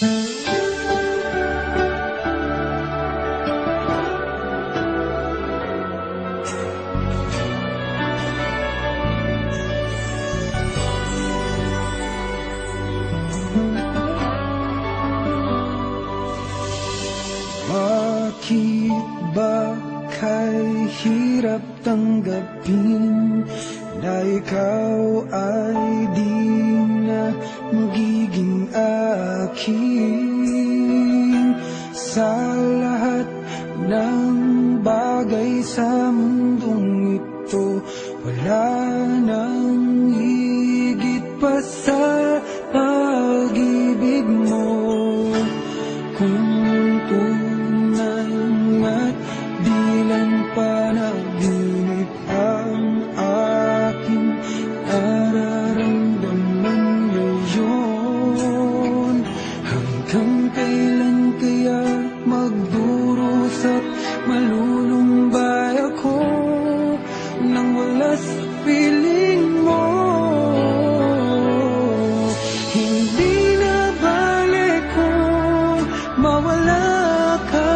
Bakit ba kay hirap tanggapin na ikaw ay di na magiging akin? Sa lahat ng bagay sa mundong ito, wala nang higit pa sa pag-ibig mo. Kung tunay at di lang panaginip ang aking nararamdaman ngayon, hanggang kailan kaya magdurusa at malulumbay ako nang wala sa piling mo? Hindi na balik kung mawala ka,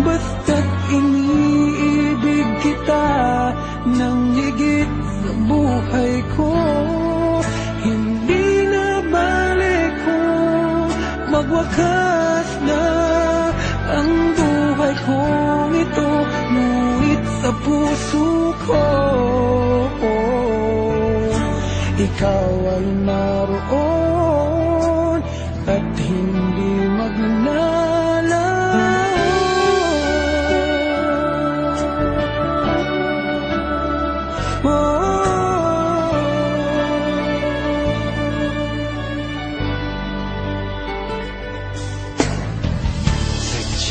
basta't iniibig kita ng higit sa buhay ko. Hindi na balik kung magwakas na ang buhay kong ito, ngunit sa puso ko ikaw ay naroon at hindi maglalaho.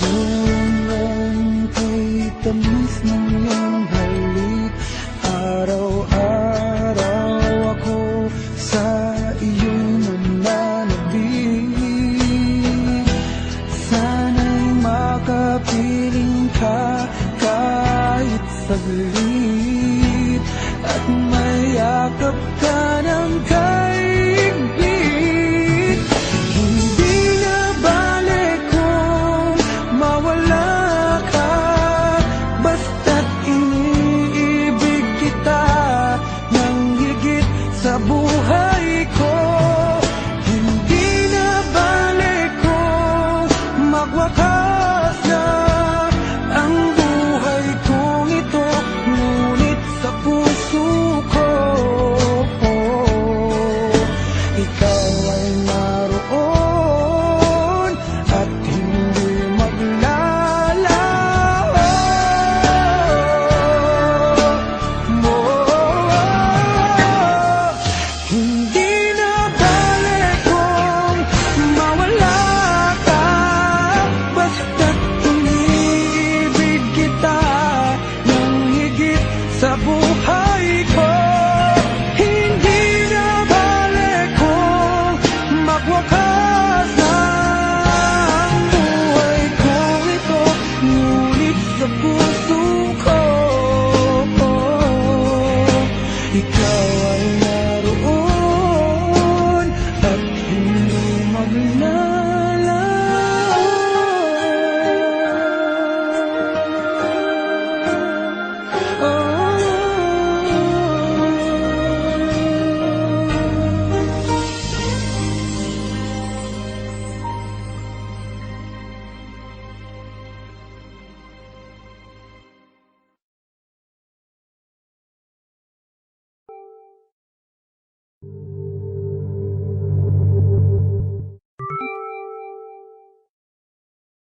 Sadyang kay tamis ng iyong halik, araw-araw ako sa iyong nananabik. Sana'y makapiling ka kahit saglit, at mayakap ka ng kaibig. Hindi na balik kung mawala ka, basta't iniibig kita ng higit sa buhay ko. Hindi na balik kung magwakas na ang buhay kong ito, ngunit sa puso ko ikaw ay naroon at hindi maglalaho. Hindi na balik kung mawala ka, basta't iniibig kita ng higit sa buhay ko. Hindi na balik kung magwakas na ang buhay kong ito, ngunit sa puso ko ikaw